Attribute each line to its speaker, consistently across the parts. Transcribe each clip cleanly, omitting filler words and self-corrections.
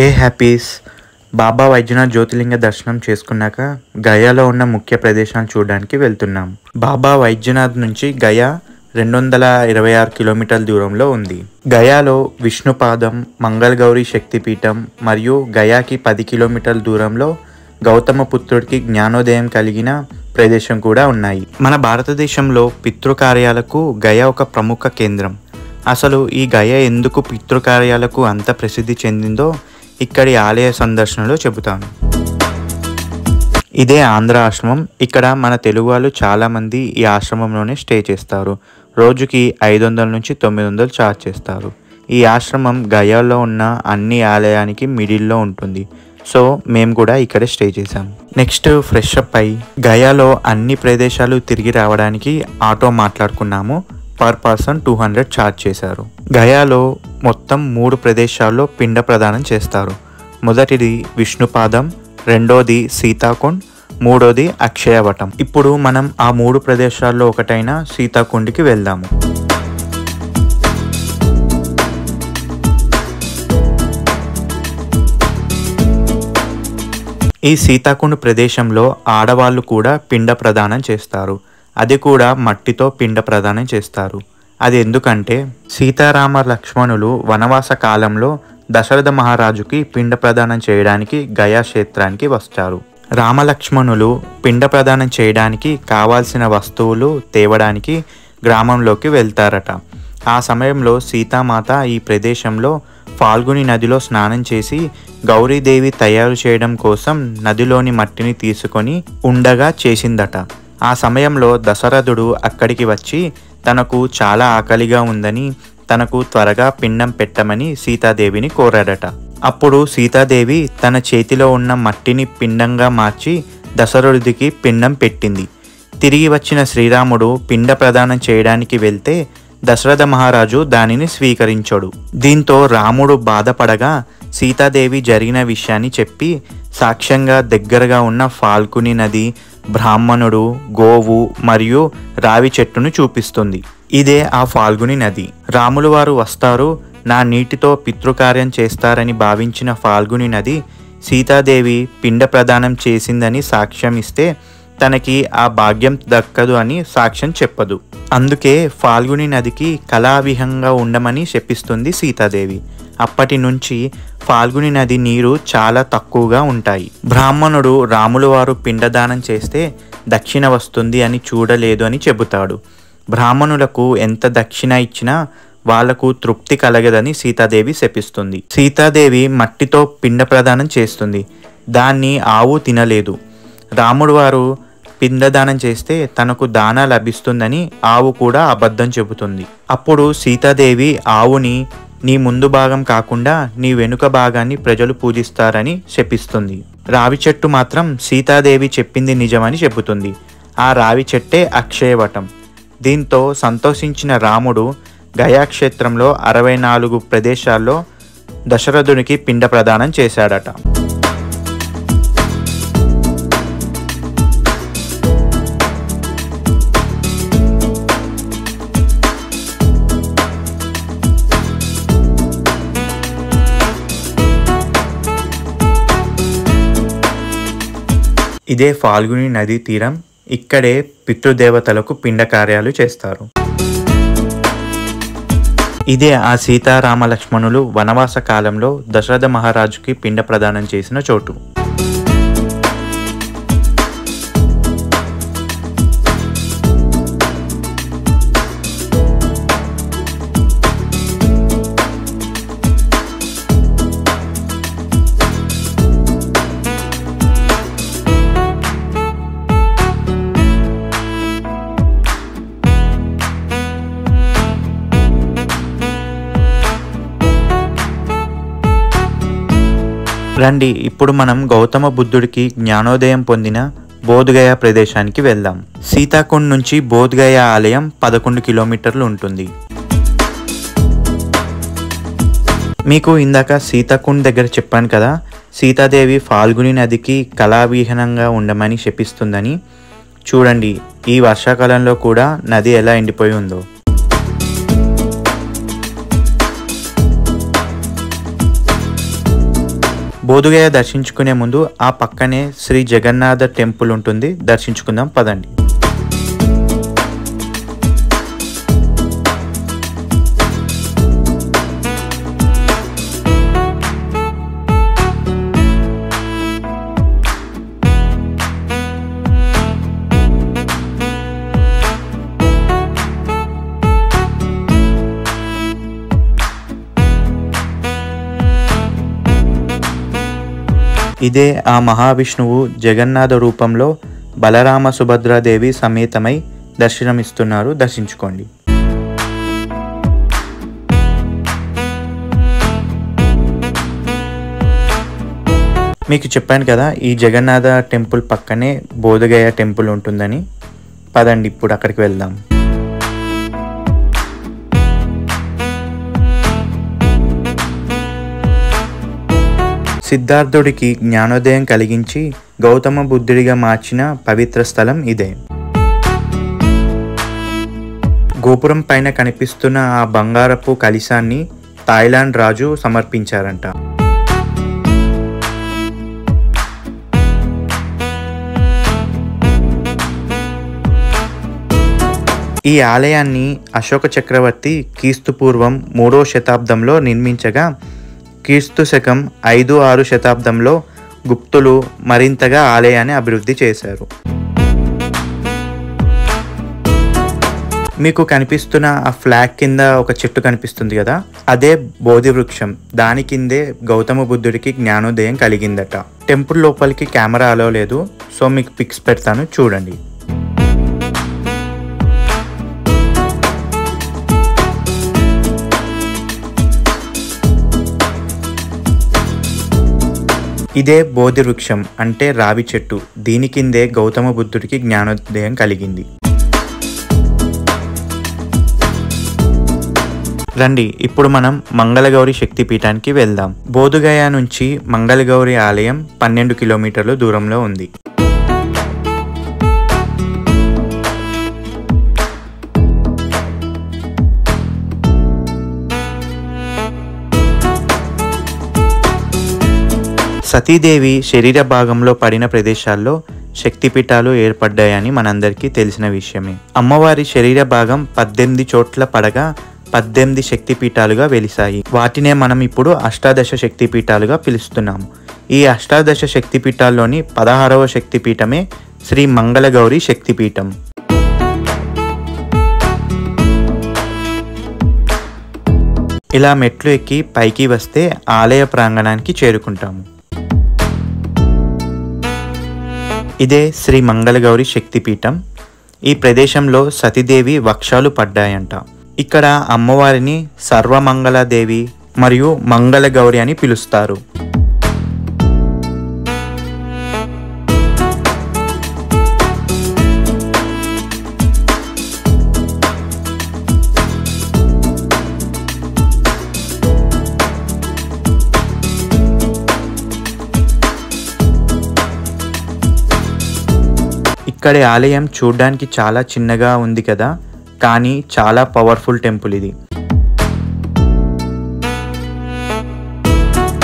Speaker 1: ఏ happies బాబా వైద్యనాథ్ జ్యోతిర్లింగ దర్శనం చేసుకున్నాక గయాలో ఉన్న ముఖ్య ప్రదేశాలను చూడడానికి వెళ్తున్నాం. బాబా వైద్యనాథ్ నుంచి గయా 226 కిలోమీటర్ల దూరంలో ఉంది. గయాలో విష్ణుపాదం, మంగళగౌరి శక్తిపీఠం మరియు గయాకి 10 కిలోమీటర్ల దూరంలో గౌతమ పుత్రుడికి జ్ఞానోదయం కలిగిన ప్రదేశం కూడా ఉన్నాయి. మన భారతదేశంలో పితృకార్యాలకు గయా ఒక ప్రముఖ కేంద్రం. అసలు ఈ గయా ఎందుకు పితృకార్యాలకు అంత ప్రసిద్ధి చెందిందో ఇక్కడి ఆలయ సందర్శనలో చెబుతాను. ఇదే ఆంధ్ర ఆశ్రమం. ఇక్కడ మన తెలుగు వాళ్ళు చాలామంది ఈ ఆశ్రమంలోనే స్టే చేస్తారు. రోజుకి 500 నుంచి 900 ఛార్జ్ చేస్తారు. ఈ ఆశ్రమం గయాలో ఉన్న అన్ని ఆలయానికి మిడిల్లో ఉంటుంది. సో మేము కూడా ఇక్కడే స్టే చేసాం. నెక్స్ట్ ఫ్రెష్ అప్ అయి గయాలో అన్ని ప్రదేశాలు తిరిగి రావడానికి ఆటో మాట్లాడుకున్నాము. పర్ పర్సన్ 200 ఛార్జ్ చేశారు. గయాలో మొత్తం 3 ప్రదేశాల్లో పిండ ప్రదానం చేస్తారు. మొదటిది విష్ణుపాదం, రెండోది సీతాకుండ్, మూడోది అక్షయవటం. ఇప్పుడు మనం ఆ 3 ప్రదేశాల్లో ఒకటైన సీతాకుండ్కి వెళ్దాము. ఈ సీతాకుండ్ ప్రదేశంలో ఆడవాళ్ళు కూడా పిండ ప్రదానం చేస్తారు. అది కూడా మట్టితో పిండ ప్రదానం చేస్తారు. అది ఎందుకంటే సీతారామ లక్ష్మణులు వనవాస కాలంలో దశరథ మహారాజుకి పిండ ప్రదానం చేయడానికి గయా క్షేత్రానికి వచ్చారు. రామలక్ష్మణులు పిండ ప్రదానం చేయడానికి కావాల్సిన వస్తువులు తేవడానికి గ్రామంలోకి వెళ్తారట. ఆ సమయంలో సీతామాత ఈ ప్రదేశంలో ఫాల్గుని నదిలో స్నానం చేసి గౌరీదేవి తయారు చేయడం కోసం నదిలోని మట్టిని తీసుకొని ఉండగా చేసిందట. ఆ సమయంలో దశరథుడు అక్కడికి వచ్చి తనకు చాలా ఆకలిగా ఉందని తనకు త్వరగా పిండం పెట్టమని సీతాదేవిని కోరాడట. అప్పుడు సీతాదేవి తన చేతిలో ఉన్న మట్టిని పిండంగా మార్చి దశరథుడికి పిండం పెట్టింది. తిరిగి వచ్చిన శ్రీరాముడు పిండ ప్రదానం చేయడానికి వెళ్తే దశరథ మహారాజు దానిని స్వీకరించాడు. దీంతో రాముడు బాధపడగా సీతాదేవి జరిగిన విషయాన్ని చెప్పి సాక్ష్యంగా దగ్గరగా ఉన్న ఫాల్గుని నది, బ్రాహ్మణుడు, గోవు మరియు రావి చెట్టును చూపిస్తుంది. ఇదే ఆ ఫాల్గుని నది. రాములు వారు వస్తారు, నా నీటితో పితృకార్యం చేస్తారని భావించిన ఫాల్గుని నది సీతాదేవి పిండ ప్రదానం చేసిందని సాక్ష్యం ఇస్తే తనకి ఆ భాగ్యం దక్కదు అని సాక్ష్యం చెప్పదు. అందుకే ఫాల్గుని నదికి కళావిహంగా ఉండమని శపిస్తుంది సీతాదేవి. అప్పటి నుంచి ఫాల్గుని నది నీరు చాలా తక్కువగా ఉంటాయి. బ్రాహ్మణుడు రాములు వారు పిండదానం చేస్తే దక్షిణ వస్తుంది అని చూడలేదు అని చెబుతాడు. బ్రాహ్మణులకు ఎంత దక్షిణ ఇచ్చినా వాళ్లకు తృప్తి కలగదని సీతాదేవి శపిస్తుంది. సీతాదేవి మట్టితో పిండ ప్రదానం చేస్తుంది. దాన్ని ఆవు తినలేదు. రాముడు వారు పిండదానం చేస్తే తనకు దాన లభిస్తుందని ఆవు కూడా అబద్ధం చెబుతుంది. అప్పుడు సీతాదేవి ఆవుని నీ ముందు భాగం కాకుండా నీ వెనుక భాగాన్ని ప్రజలు పూజిస్తారని శపిస్తుంది. రావి చెట్టు మాత్రం సీతాదేవి చెప్పింది నిజమని చెబుతుంది. ఆ రావి చెట్టే అక్షయవటం. దీంతో సంతోషించిన రాముడు గయాక్షేత్రంలో 64 ప్రదేశాల్లో దశరథునికి పిండ ప్రదానం చేశాడట. ఇదే ఫాల్గుని నదీ తీరం. ఇక్కడే పితృదేవతలకు పిండ కార్యాలు చేస్తారు. ఇదే ఆ సీతారామ లక్ష్మణులు వనవాస కాలంలో దశరథ మహారాజుకి పిండ ప్రదానం చేసిన చోటు. రండి, ఇప్పుడు మనం గౌతమ బుద్ధుడికి జ్ఞానోదయం పొందిన బోధ్గయ ప్రదేశానికి వెళ్దాం. సీతాకుండ్ నుంచి బోధ్గయ ఆలయం 11 కిలోమీటర్లు ఉంటుంది. మీకు ఇందాక సీతాకుండ్ దగ్గర చెప్పాను కదా, సీతాదేవి ఫాల్గుని నదికి కళావిహీనంగా ఉండమని శపిస్తుందని. చూడండి, ఈ వర్షాకాలంలో కూడా నది ఎలా ఎండిపోయి ఉందో. బోధగయ దర్శించుకునే ముందు ఆ పక్కనే శ్రీ జగన్నాథ టెంపుల్ ఉంటుంది, దర్శించుకుందాం పదండి. ఇదే ఆ మహావిష్ణువు జగన్నాథ రూపంలో బలరామ సుభద్రాదేవి సమేతమై దర్శనమిస్తున్నారు, దర్శించుకోండి. మీకు చెప్పాను కదా ఈ జగన్నాథ టెంపుల్ పక్కనే బోధగయ టెంపుల్ ఉంటుందని. పదండి ఇప్పుడు అక్కడికి వెళ్దాం. సిద్ధార్థుడికి జ్ఞానోదయం కలిగించి గౌతమ బుద్ధుడిగా మార్చిన పవిత్ర స్థలం ఇదే. గోపురం పైన కనిపిస్తున్న ఆ బంగారపు కలశాన్ని థాయిలాండ్ రాజు సమర్పించారంట. ఈ ఆలయాన్ని అశోక చక్రవర్తి క్రీస్తు పూర్వం 3వ శతాబ్దంలో నిర్మించగా క్రీస్తు శకం 5-6 శతాబ్దంలో గుప్తులు మరింతగా ఆలయాన్ని అభివృద్ధి చేశారు. మీకు కనిపిస్తున్న ఆ ఫ్లాగ్ కింద ఒక చెట్టు కనిపిస్తుంది కదా, అదే బోధి వృక్షం. దాని కిందే గౌతమ బుద్ధుడికి జ్ఞానోదయం కలిగిందట. టెంపుల్ లోపలికి కెమెరా అలో లేదు, సో మీకు పిక్స్ పెడతాను చూడండి. ఇదే బోధి వృక్షం అంటే రావి చెట్టు. దీని కిందే గౌతమ బుద్ధుడికి జ్ఞానోదయం కలిగింది. రండి ఇప్పుడు మనం మంగళగౌరి శక్తిపీఠానికి వెళ్దాం. బోధగయ నుంచి మంగళగౌరి ఆలయం 12 కిలోమీటర్ల దూరంలో ఉంది. సతీదేవి శరీర భాగంలో పడిన ప్రదేశాల్లో శక్తిపీఠాలు ఏర్పడ్డాయని మనందరికీ తెలిసిన విషయమే. అమ్మవారి శరీర భాగం 18 చోట్ల పడగా 18 శక్తిపీఠాలుగా వెలిశాయి. వాటినే మనం ఇప్పుడు అష్టాదశ శక్తిపీఠాలుగా పిలుస్తున్నాము. ఈ అష్టాదశ శక్తిపీఠాల్లోని 16వ శక్తిపీఠమే శ్రీ మంగళగౌరి శక్తిపీఠం. ఇలా మెట్లు ఎక్కి పైకి వస్తే ఆలయ ప్రాంగణానికి చేరుకుంటాము. ఇదే శ్రీ మంగళగౌరి శక్తిపీఠం. ఈ ప్రదేశంలో సతీదేవి వక్షాలు పడ్డాయంట. ఇక్కడ అమ్మవారిని సర్వమంగళదేవి మరియు మంగళగౌరి అని పిలుస్తారు. ఇక్కడి ఆలయం చూడ్డానికి చాలా చిన్నగా ఉంది కదా, కానీ చాలా పవర్ఫుల్ టెంపుల్ ఇది.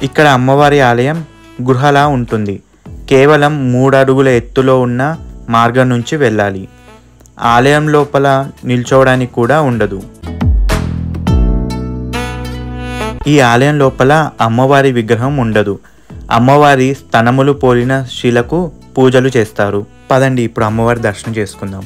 Speaker 1: ఇక్కడ అమ్మవారి ఆలయం గృహలా ఉంటుంది. కేవలం 3 అడుగుల ఎత్తులో ఉన్న మార్గం నుంచి వెళ్ళాలి. ఆలయం లోపల నిల్చోవడానికి కూడా ఉండదు. ఈ ఆలయం లోపల అమ్మవారి విగ్రహం ఉండదు. అమ్మవారి స్తనములు పోలిన శిలకు పూజలు చేస్తారు. పదండి ఇప్పుడు అమ్మవారి దర్శనం చేసుకుందాం.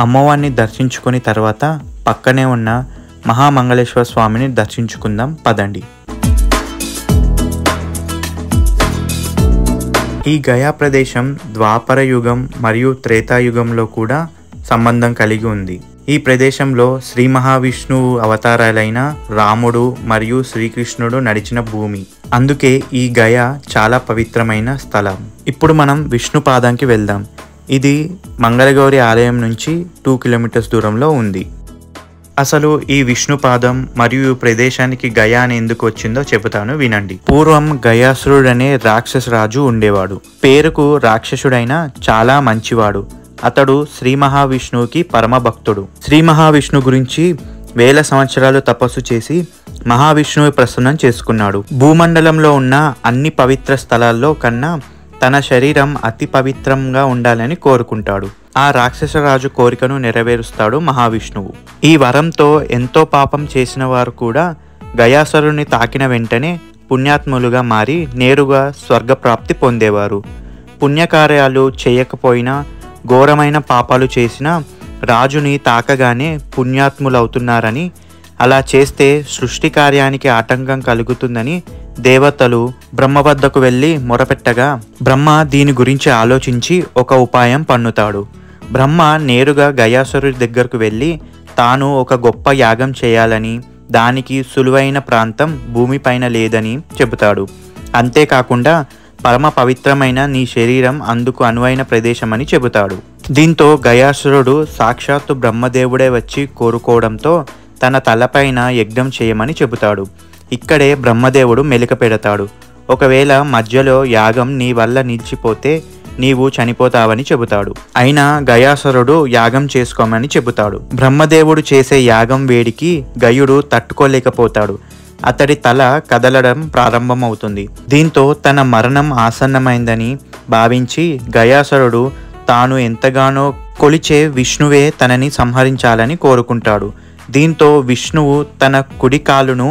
Speaker 1: అమ్మవారిని దర్శించుకుని తర్వాత పక్కనే ఉన్న మహామంగళేశ్వర స్వామిని దర్శించుకుందాం పదండి. ఈ గయా ప్రదేశం ద్వాపర యుగం మరియు త్రేతాయుగంలో కూడా సంబంధం కలిగి ఉంది. ఈ ప్రదేశంలో శ్రీ మహావిష్ణువు అవతారాలైన రాముడు మరియు శ్రీకృష్ణుడు నడిచిన భూమి. అందుకే ఈ గయ చాలా పవిత్రమైన స్థలం. ఇప్పుడు మనం విష్ణు పాదంకి వెళ్దాం. ఇది మంగళగౌరి ఆలయం నుంచి 2 కిలోమీటర్స్ దూరంలో ఉంది. అసలు ఈ విష్ణుపాదం మరియు ఈ ప్రదేశానికి గయ అని ఎందుకు వచ్చిందో చెబుతాను వినండి. పూర్వం గయాసురుడనే రాక్షస రాజు ఉండేవాడు. పేరుకు రాక్షసుడైన చాలా మంచివాడు. అతడు శ్రీ మహావిష్ణువుకి పరమ భక్తుడు. శ్రీ మహావిష్ణు గురించి వేల సంవత్సరాలు తపస్సు చేసి మహావిష్ణువు ప్రసన్నం చేసుకున్నాడు. భూమండలంలో ఉన్న అన్ని పవిత్ర స్థలాల్లో కన్నా తన శరీరం అతి పవిత్రంగా ఉండాలని కోరుకుంటాడు. ఆ రాక్షసరాజు కోరికను నెరవేరుస్తాడు మహావిష్ణువు. ఈ వరంతో ఎంతో పాపం చేసిన వారు కూడా గయాసురుని తాకిన వెంటనే పుణ్యాత్ములుగా మారి నేరుగా స్వర్గప్రాప్తి పొందేవారు. పుణ్యకార్యాలు చేయకపోయినా ఘోరమైన పాపాలు చేసినా రాజుని తాకగానే పుణ్యాత్ములవుతున్నారని, అలా చేస్తే సృష్టి కార్యానికి ఆటంకం కలుగుతుందని దేవతలు బ్రహ్మ వద్దకు వెళ్ళి మొరపెట్టగా బ్రహ్మ దీని గురించి ఆలోచించి ఒక ఉపాయం పన్నుతాడు. బ్రహ్మ నేరుగా గయాసురుడి దగ్గరకు వెళ్ళి తాను ఒక గొప్ప యాగం చేయాలని, దానికి సులువైన ప్రాంతం భూమిపైన లేదని చెబుతాడు. అంతేకాకుండా పరమ పవిత్రమైన నీ శరీరం అందుకు అనువైన ప్రదేశమని చెబుతాడు. దీంతో గయాసురుడు సాక్షాత్తు బ్రహ్మదేవుడే వచ్చి కోరుకోవడంతో తన తలపైన యజ్ఞం చేయమని చెబుతాడు. ఇక్కడే బ్రహ్మదేవుడు మెలిక పెడతాడు. ఒకవేళ మధ్యలో యాగం నీ వల్ల నిలిచిపోతే నీవు చనిపోతావని చెబుతాడు. అయినా గయాసురుడు యాగం చేసుకోమని చెబుతాడు. బ్రహ్మదేవుడు చేసే యాగం వేడికి గయుడు తట్టుకోలేకపోతాడు. అతడి తల కదలడం ప్రారంభమవుతుంది. దీంతో తన మరణం ఆసన్నమైందని భావించి గయాసురుడు తాను ఎంతగానో కొలిచే విష్ణువే తనని సంహరించాలని కోరుకుంటాడు. దీంతో విష్ణువు తన కుడి కాలును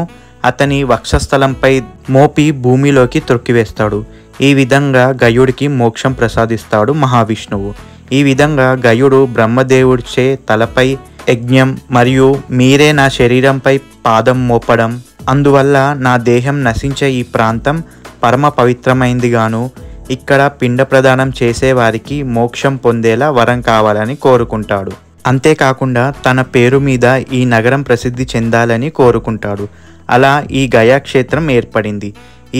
Speaker 1: అతని వక్షస్థలంపై మోపి భూమిలోకి త్రొక్కివేస్తాడు. ఈ విధంగా గయుడికి మోక్షం ప్రసాదిస్తాడు మహావిష్ణువు. ఈ విధంగా గయుడు బ్రహ్మదేవుడిచే తలపై యజ్ఞం మరియు మీరే నా శరీరంపై పాదం మోపడం, అందువల్ల నా దేహం నశించే ఈ ప్రాంతం పరమ పవిత్రమైందిగాను, ఇక్కడ పిండ ప్రదానం చేసేవారికి మోక్షం పొందేలా వరం కావాలని కోరుకుంటాడు. అంతేకాకుండా తన పేరు మీద ఈ నగరం ప్రసిద్ధి చెందాలని కోరుకుంటాడు. అలా ఈ గయా క్షేత్రం ఏర్పడింది.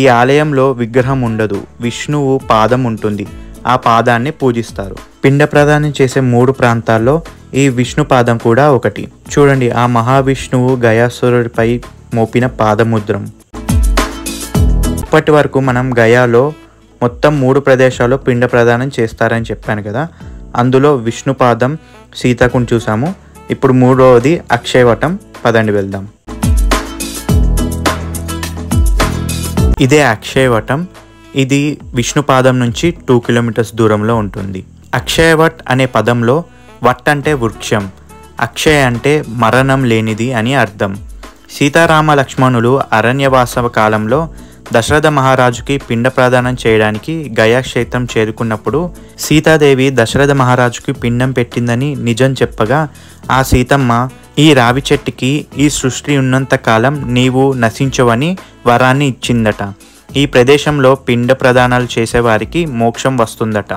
Speaker 1: ఈ ఆలయంలో విగ్రహం ఉండదు, విష్ణువు పాదం ఉంటుంది. ఆ పాదాన్ని పూజిస్తారు. పిండ ప్రదానం చేసే 3 ప్రాంతాల్లో ఈ విష్ణు పాదం కూడా ఒకటి. చూడండి, ఆ మహావిష్ణువు గయాసురుడిపై మోపిన పాదముద్రం. ఇప్పటి వరకు మనం గయాలో మొత్తం 3 ప్రదేశాల్లో పిండ ప్రదానం చేస్తారని చెప్పాను కదా. అందులో విష్ణుపాదం, సీతాకుని చూసాము. ఇప్పుడు 3వది అక్షయవటం. పదండి వెళ్దాం. ఇదే అక్షయవటం. ఇది విష్ణుపాదం నుంచి 2 కిలోమీటర్స్ దూరంలో ఉంటుంది. అక్షయవట్ అనే పదంలో వట్ అంటే వృక్షం, అక్షయ అంటే మరణం లేనిది అని అర్థం. సీతారామ లక్ష్మణులు అరణ్యవాస కాలంలో దశరథ మహారాజుకి పిండ ప్రదానం చేయడానికి గయా క్షేత్రం చేరుకున్నప్పుడు సీతాదేవి దశరథ మహారాజుకి పిండం పెట్టిందని నిజం చెప్పగా ఆ సీతమ్మ ఈ రావి చెట్టుకి ఈ సృష్టి ఉన్నంత కాలం నీవు నశించవని వరాన్ని ఇచ్చిందట. ఈ ప్రదేశంలో పిండ ప్రదానాలు చేసేవారికి మోక్షం వస్తుందట.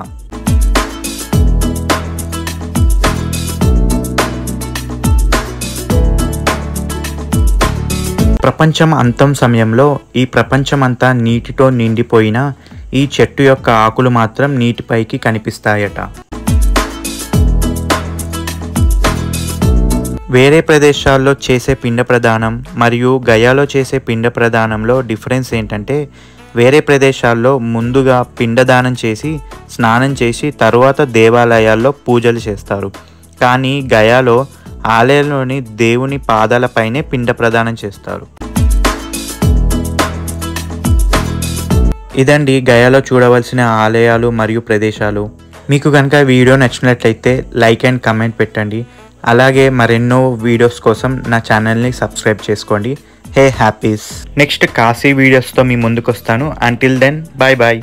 Speaker 1: ప్రపంచం అంతం సమయంలో ఈ ప్రపంచమంతా నీటితో నిండిపోయినా ఈ చెట్టు యొక్క ఆకులు మాత్రం నీటిపైకి కనిపిస్తాయట. వేరే ప్రదేశాల్లో చేసే పిండ ప్రదానం మరియు గయాలో చేసే పిండ ప్రదానంలో డిఫరెన్స్ ఏంటంటే, వేరే ప్రదేశాల్లో ముందుగా పిండదానం చేసి స్నానం చేసి తరువాత దేవాలయాల్లో పూజలు చేస్తారు. కానీ గయాలో ఆలయంలోని దేవుని పాదాలపైనే పిండ ప్రదానం చేస్తారు. ఇదండి గయాలో చూడవలసిన ఆలయాలు మరియు ప్రదేశాలు. మీకు కనుక వీడియో నచ్చినట్లయితే లైక్ అండ్ కామెంట్ పెట్టండి. అలాగే మరెన్నో వీడియోస్ కోసం నా ఛానల్ని సబ్స్క్రైబ్ చేసుకోండి. హే హ్యాపీస్. నెక్స్ట్ కాశీ వీడియోస్తో మీ ముందుకు వస్తాను. Until then, bye bye.